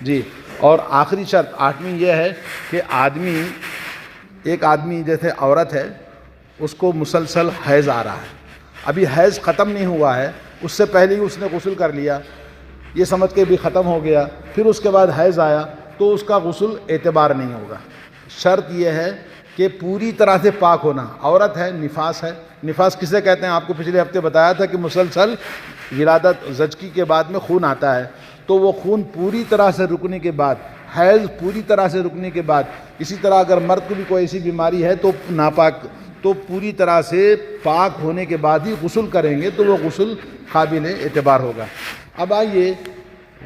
جی. اور آخری شرط 8ویں یہ ہے کہ ایک آدمی جیسے عورت ہے اس کو مسلسل حیض آ رہا ہے, ابھی حیض ختم نہیں ہوا ہے, اس سے پہلے ہی اس نے غسل کر لیا, یہ سمجھ کے بھی ختم ہو گیا, پھر اس کے بعد حیض آیا تو اس کا غسل اعتبار نہیں ہوگا. شرط یہ ہے کہ پوری طرح سے پاک ہونا. عورت ہے, نفاس ہے. نفاس کسے کہتے ہیں؟ آپ کو پچھلے ہفتے بتایا تھا کہ مسلسل ولادت زچگی کے بعد میں خون آتا ہے, تو وہ خون پوری طرح سے رکنے کے بعد, حیض پوری طرح سے رکنے کے بعد, اسی طرح اگر مرد کو بھی کوئی ایسی بیماری ہے تو ناپاک, تو پوری طرح سے پاک ہونے کے بعد ہی غسل کریں گے تو وہ غسل قابل اعتبار ہوگا. اب آئیے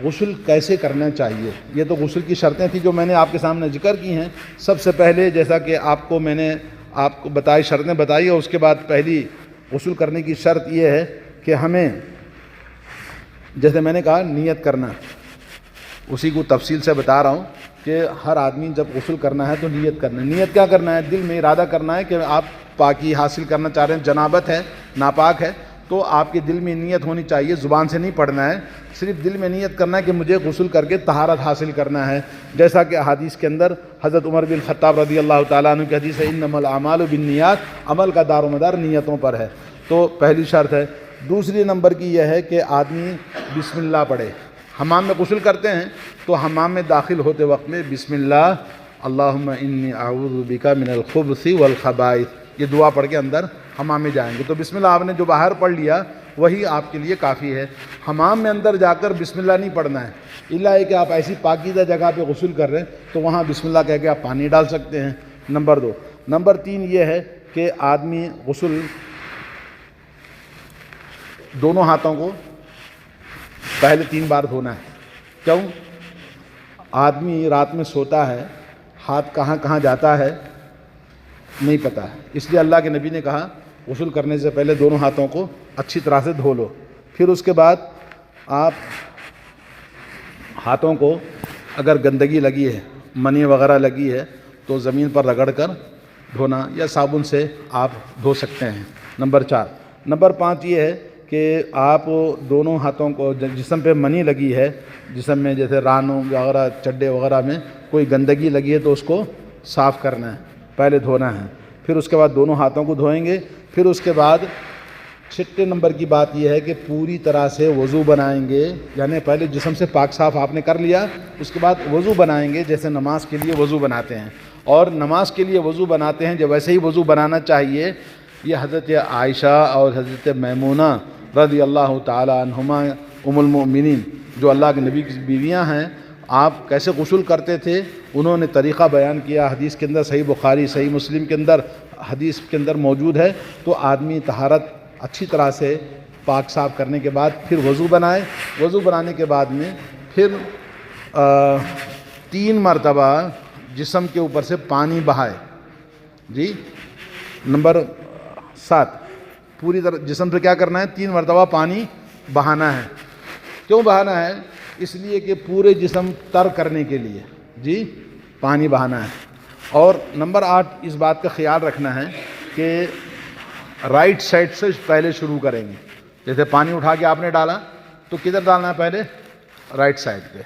غسل کیسے کرنا چاہیے. یہ تو غسل کی شرطیں تھیں جو میں نے آپ کے سامنے ذکر کی ہیں. سب سے پہلے جیسا کہ میں نے آپ کو بتائی, شرطیں بتائی, اور اس کے بعد پہلی غسل کرنے کی شرط یہ ہے کہ ہمیں, جیسے میں نے کہا, نیت کرنا. اسی کو تفصیل سے بتا رہا ہوں کہ ہر آدمی جب غسل کرنا ہے تو نیت کرنا ہے. نیت کیا کرنا ہے؟ دل میں ارادہ کرنا ہے کہ آپ پاکی حاصل کرنا چاہ رہے ہیں, جنابت ہے, ناپاک ہے, تو آپ کے دل میں نیت ہونی چاہیے, زبان سے نہیں پڑھنا ہے, صرف دل میں نیت کرنا ہے کہ مجھے غسل کر کے طہارت حاصل کرنا ہے. جیسا کہ حدیث کے اندر حضرت عمر بن خطاب رضی اللہ تعالیٰ عنہ کی حدیث ہے, انما الاعمال بالنیات, عمل کا دار و مدار نیتوں پر ہے. تو پہلی شرط ہے. دوسری نمبر کی یہ ہے کہ آدمی بسم اللہ پڑھے. حمام میں غسل کرتے ہیں تو حمام میں داخل ہوتے وقت میں بسم اللہ, اللہم انی اعوذ بک من الخبث والخبائث, یہ دعا پڑھ کے اندر حمام میں جائیں گے. تو بسم اللہ آپ نے جو باہر پڑھ لیا وہی آپ کے لیے کافی ہے. حمام میں اندر جا کر بسم اللہ نہیں پڑھنا ہے, الا ہے کہ آپ ایسی پاکیزہ جگہ پہ غسل کر رہے ہیں تو وہاں بسم اللہ کہہ کے آپ پانی ڈال سکتے ہیں. نمبر 2. نمبر 3 یہ ہے کہ آدمی غسل دونوں ہاتھوں کو پہلے 3 بار دھونا ہے. کیوں؟ آدمی رات میں سوتا ہے, ہاتھ کہاں کہاں جاتا ہے نہیں پتہ ہے, اس لیے اللہ کے نبی نے کہا غسل کرنے سے پہلے دونوں ہاتھوں کو اچھی طرح سے دھو لو. پھر اس کے بعد آپ ہاتھوں کو اگر گندگی لگی ہے, منی وغیرہ لگی ہے, تو زمین پر رگڑ کر دھونا یا صابن سے آپ دھو سکتے ہیں. نمبر 4. نمبر 5 یہ ہے کہ آپ دونوں ہاتھوں کو, جسم پہ منی لگی ہے, جسم میں جیسے رانوں وغیرہ, چڈے وغیرہ میں کوئی گندگی لگی ہے تو اس کو صاف کرنا ہے, پہلے دھونا ہے. پھر اس کے بعد دونوں ہاتھوں کو دھوئیں گے. پھر اس کے بعد 6 نمبر کی بات یہ ہے کہ پوری طرح سے وضو بنائیں گے, یعنی پہلے جسم سے پاک صاف آپ نے کر لیا, اس کے بعد وضو بنائیں گے جیسے نماز کے لیے وضو بناتے ہیں. اور نماز کے لیے وضو بناتے ہیں جب ویسے ہی وضو بنانا چاہیے. یہ حضرت عائشہ اور حضرت میمونہ رضی اللہ تعالی عنہما ام المؤمنین جو اللہ کے نبی کی بیویاں ہیں, آپ کیسے غسل کرتے تھے انہوں نے طریقہ بیان کیا. حدیث کے اندر صحیح بخاری, صحیح مسلم کے اندر حدیث کے اندر موجود ہے. تو آدمی طہارت اچھی طرح سے پاک صاف کرنے کے بعد پھر وضو بنائے. وضو بنانے کے بعد میں پھر 3 مرتبہ جسم کے اوپر سے پانی بہائے. جی. نمبر 7, پوری طرح جسم سے کیا کرنا ہے؟ 3 مرتبہ پانی بہانا ہے. کیوں بہانا ہے؟ اس لیے کہ پورے جسم تر کرنے کے لیے جی پانی بہانا ہے. اور نمبر 8 اس بات کا خیال رکھنا ہے کہ رائٹ سائڈ سے پہلے شروع کریں گے. جیسے پانی اٹھا کے آپ نے ڈالا تو کدھر ڈالنا ہے؟ پہلے رائٹ سائڈ پہ,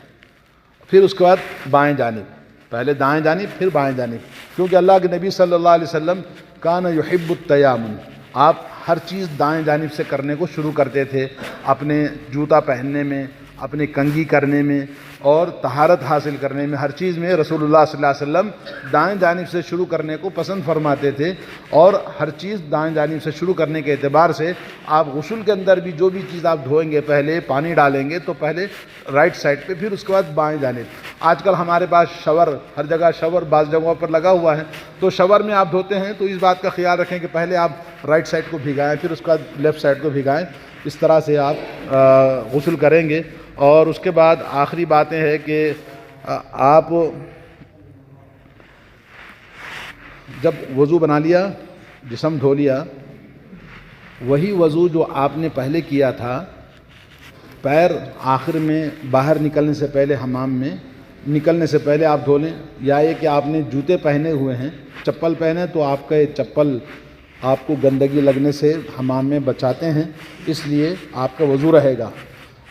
پھر اس کے بعد بائیں جانب, پہلے دائیں جانب پھر بائیں جانب. کیونکہ اللہ کے نبی صلی اللہ علیہ وسلم کان یحب التیامن, آپ ہر چیز دائیں جانب سے کرنے کو شروع کرتے تھے. اپنے جوتا پہننے میں, اپنی کنگھی کرنے میں اور طہارت حاصل کرنے میں, ہر چیز میں رسول اللہ صلی اللہ علیہ وسلم دائیں جانب سے شروع کرنے کو پسند فرماتے تھے. اور ہر چیز دائیں جانب سے شروع کرنے کے اعتبار سے آپ غسل کے اندر بھی جو بھی چیز آپ دھوئیں گے, پہلے پانی ڈالیں گے تو پہلے رائٹ سائڈ پہ, پھر اس کے بعد بائیں جانب. آج کل ہمارے پاس شاور, ہر جگہ شاور بعض جگہوں پر لگا ہوا ہے, تو شاور میں آپ دھوتے ہیں تو اس بات کا خیال رکھیں کہ پہلے آپ رائٹ سائڈ کو بھگائیں, پھر اس کے بعد لیفٹ سائڈ کو بھگائیں. اس طرح سے آپ غسل کریں گے. اور اس کے بعد آخری باتیں ہے کہ آپ جب وضو بنا لیا, جسم دھو لیا, وہی وضو جو آپ نے پہلے کیا تھا, پیر آخر میں باہر نکلنے سے پہلے, حمام میں نکلنے سے پہلے آپ دھو لیں. یا یہ کہ آپ نے جوتے پہنے ہوئے ہیں, چپل پہنے, تو آپ کا یہ چپل آپ کو گندگی لگنے سے حمام میں بچاتے ہیں, اس لیے آپ کا وضو رہے گا.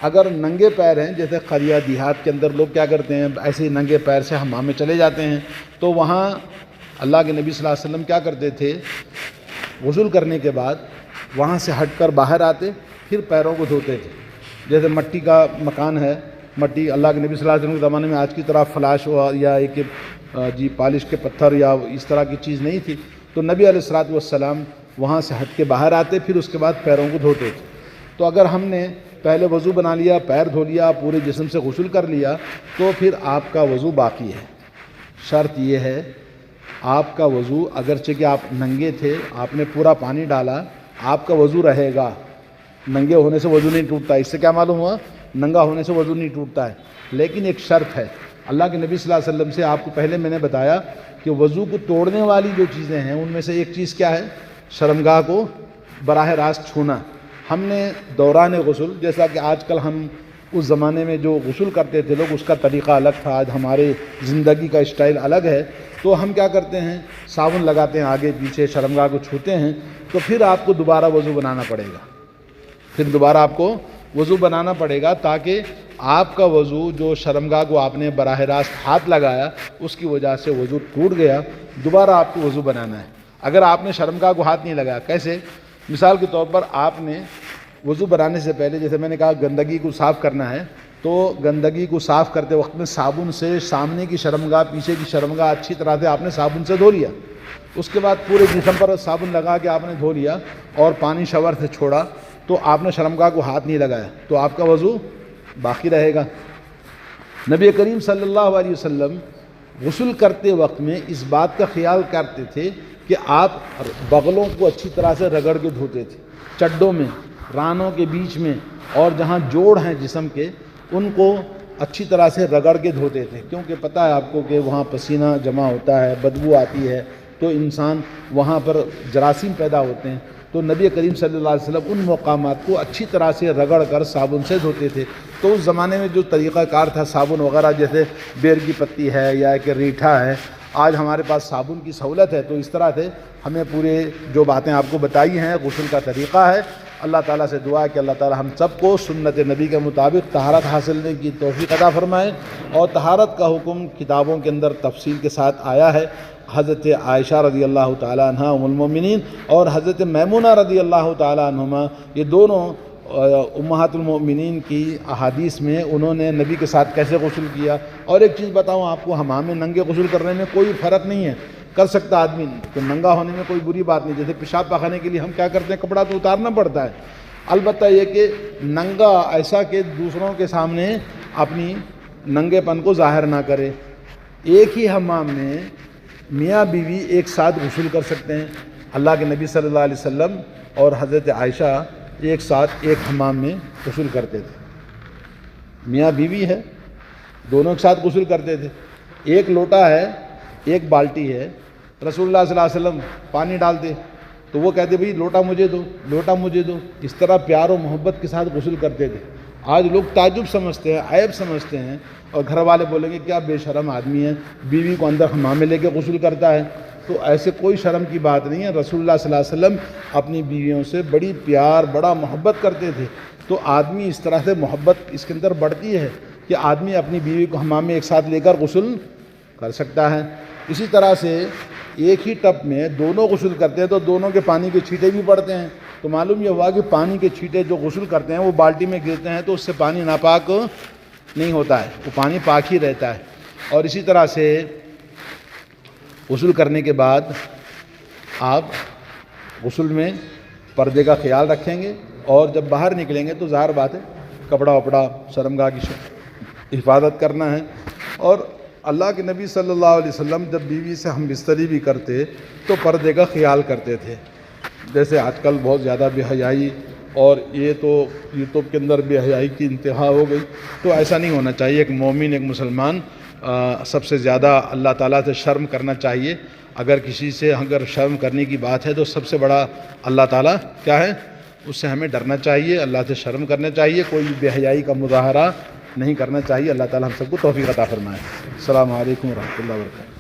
اگر ننگے پیر ہیں، جیسے قریہ دیہات کے اندر لوگ کیا کرتے ہیں، ایسے ہی ننگے پیر سے حمام میں چلے جاتے ہیں، تو وہاں اللہ کے نبی صلی اللہ علیہ وسلم کیا کرتے تھے، غسل کرنے کے بعد وہاں سے ہٹ کر باہر آتے، پھر پیروں کو دھوتے تھے۔ جیسے مٹی کا مکان ہے، مٹی اللہ کے نبی صلی اللہ علیہ وسلم کے زمانے میں آج کی طرح فلاش یا ایک پالش کے پتھر یا اس طرح کی چیز نہیں تھی، تو نبی علیہ الصلوۃ والسلام وہاں سے ہٹ کے باہر آتے، پھر اس کے بعد پیروں کو دھوتے تھے۔ تو اگر ہم نے پہلے وضو بنا لیا، پیر دھو لیا، پورے جسم سے غسل کر لیا، تو پھر آپ کا وضو باقی ہے۔ شرط یہ ہے، آپ کا وضو اگرچہ کہ آپ ننگے تھے، آپ نے پورا پانی ڈالا، آپ کا وضو رہے گا۔ ننگے ہونے سے وضو نہیں ٹوٹتا، اس سے کیا معلوم ہوا، ننگا ہونے سے وضو نہیں ٹوٹتا ہے، لیکن ایک شرط ہے۔ اللہ کے نبی صلی اللہ علیہ وسلم سے آپ کو پہلے میں نے بتایا کہ وضو کو توڑنے والی جو چیزیں ہیں ان میں سے ایک چیز کیا ہے، شرمگاہ کو براہ راست چھونا۔ ہم نے دوران غسل، جیسا کہ آج کل ہم اس زمانے میں جو غسل کرتے تھے لوگ، اس کا طریقہ الگ تھا، آج ہمارے زندگی کا اسٹائل الگ ہے، تو ہم کیا کرتے ہیں، صابن لگاتے ہیں آگے پیچھے، شرمگاہ کو چھوتے ہیں، تو پھر آپ کو دوبارہ وضو بنانا پڑے گا، پھر دوبارہ آپ کو وضو بنانا پڑے گا، تاکہ آپ کا وضو جو شرمگاہ کو آپ نے براہ راست ہاتھ لگایا اس کی وجہ سے وضو ٹوٹ گیا، دوبارہ آپ کو وضو بنانا ہے۔ اگر آپ نے شرمگاہ کو ہاتھ نہیں لگایا، کیسے؟ مثال کے طور پر آپ نے وضو بنانے سے پہلے، جیسے میں نے کہا گندگی کو صاف کرنا ہے، تو گندگی کو صاف کرتے وقت میں صابن سے سامنے کی شرمگاہ، پیچھے کی شرمگاہ اچھی طرح سے آپ نے صابن سے دھو لیا، اس کے بعد پورے جسم پر صابن لگا کے آپ نے دھو لیا اور پانی شاور سے چھوڑا، تو آپ نے شرمگاہ کو ہاتھ نہیں لگایا، تو آپ کا وضو باقی رہے گا۔ نبی کریم صلی اللہ علیہ وسلم غسل کرتے وقت میں اس بات کا خیال کرتے تھے کہ آپ بغلوں کو اچھی طرح سے رگڑ کے دھوتے تھے، چڈوں میں، رانوں کے بیچ میں، اور جہاں جوڑ ہیں جسم کے ان کو اچھی طرح سے رگڑ کے دھوتے تھے، کیونکہ پتہ ہے آپ کو کہ وہاں پسینہ جمع ہوتا ہے، بدبو آتی ہے، تو انسان وہاں پر جراثیم پیدا ہوتے ہیں، تو نبی کریم صلی اللہ علیہ وسلم ان مقامات کو اچھی طرح سے رگڑ کر صابن سے دھوتے تھے۔ تو اس زمانے میں جو طریقہ کار تھا صابن وغیرہ، جیسے بیر کی پتی ہے یا کہ ریٹھا ہے، آج ہمارے پاس صابن کی سہولت ہے، تو اس طرح سے ہمیں پورے جو باتیں آپ کو بتائی ہیں غسل کا طریقہ ہے۔ اللہ تعالیٰ سے دعا ہے کہ اللہ تعالیٰ ہم سب کو سنت نبی کے مطابق طہارت حاصل کی توفیق عطا فرمائے، اور طہارت کا حکم کتابوں کے اندر تفصیل کے ساتھ آیا ہے۔ حضرت عائشہ رضی اللہ تعالیٰ عنہ ام المومنین اور حضرت میمونہ رضی اللہ تعالیٰ عنہما، یہ دونوں امہات المؤمنین کی احادیث میں انہوں نے نبی کے ساتھ کیسے غسل کیا۔ اور ایک چیز بتاؤں آپ کو، حمام میں ننگے غسل کرنے میں کوئی فرق نہیں ہے، کر سکتا آدمی، تو ننگا ہونے میں کوئی بری بات نہیں۔ جیسے پیشاب پاخانے کے لیے ہم کیا کرتے ہیں، کپڑا تو اتارنا پڑتا ہے، البتہ یہ کہ ننگا ایسا کہ دوسروں کے سامنے اپنی ننگے پن کو ظاہر نہ کرے۔ ایک ہی حمام میں میاں بیوی ایک ساتھ غسل کر سکتے ہیں۔ اللہ کے نبی صلی اللہ علیہ وسلم اور حضرت عائشہ ایک ساتھ ایک حمام میں غسل کرتے تھے، میاں بیوی ہے، دونوں کے ساتھ غسل کرتے تھے۔ ایک لوٹا ہے، ایک بالٹی ہے، رسول اللہ صلی اللہ علیہ وسلم پانی ڈالتے تو وہ کہتے بھئی لوٹا مجھے دو، لوٹا مجھے دو، اس طرح پیار و محبت کے ساتھ غسل کرتے تھے۔ آج لوگ تعجب سمجھتے ہیں، عیب سمجھتے ہیں، اور گھر والے بولیں گے کیا بے شرم آدمی ہے، بیوی کو اندر حمام میں لے کے غسل کرتا ہے۔ تو ایسے کوئی شرم کی بات نہیں ہے، رسول اللہ صلی اللہ علیہ وسلم اپنی بیویوں سے بڑی پیار، بڑا محبت کرتے تھے، تو آدمی اس طرح سے محبت اس کے اندر بڑھتی ہے کہ آدمی اپنی بیوی کو حمام میں ایک ساتھ لے کر غسل کر سکتا ہے۔ اسی طرح سے ایک ہی ٹب میں دونوں غسل کرتے ہیں تو دونوں کے پانی کے چھینٹے بھی پڑتے ہیں، تو معلوم یہ ہوا کہ پانی کے چھینٹے جو غسل کرتے ہیں وہ بالٹی میں گرتے ہیں تو اس سے پانی ناپاک نہیں ہوتا ہے، وہ پانی پاک ہی رہتا ہے۔ اور اسی طرح سے غسل کرنے کے بعد آپ غسل میں پردے کا خیال رکھیں گے، اور جب باہر نکلیں گے تو ظاہر بات ہے کپڑا وپڑا شرمگاہ کی حفاظت کرنا ہے۔ اور اللہ کے نبی صلی اللہ علیہ وسلم جب بیوی سے ہم بستری بھی کرتے تو پردے کا خیال کرتے تھے۔ جیسے آج کل بہت زیادہ بے حیائی، اور یہ تو یوٹیوب کے اندر بے حیائی کی انتہا ہو گئی، تو ایسا نہیں ہونا چاہیے۔ ایک مومن، ایک مسلمان سب سے زیادہ اللہ تعالیٰ سے شرم کرنا چاہیے۔ اگر کسی سے شرم کرنے کی بات ہے تو سب سے بڑا اللہ تعالیٰ کیا ہے، اس سے ہمیں ڈرنا چاہیے، اللہ سے شرم کرنا چاہیے، کوئی بے حیائی کا مظاہرہ نہیں کرنا چاہیے۔ اللہ تعالیٰ ہم سب کو توفیق عطا فرمائے۔ السلام علیکم ورحمۃ اللہ وبرکاتہ۔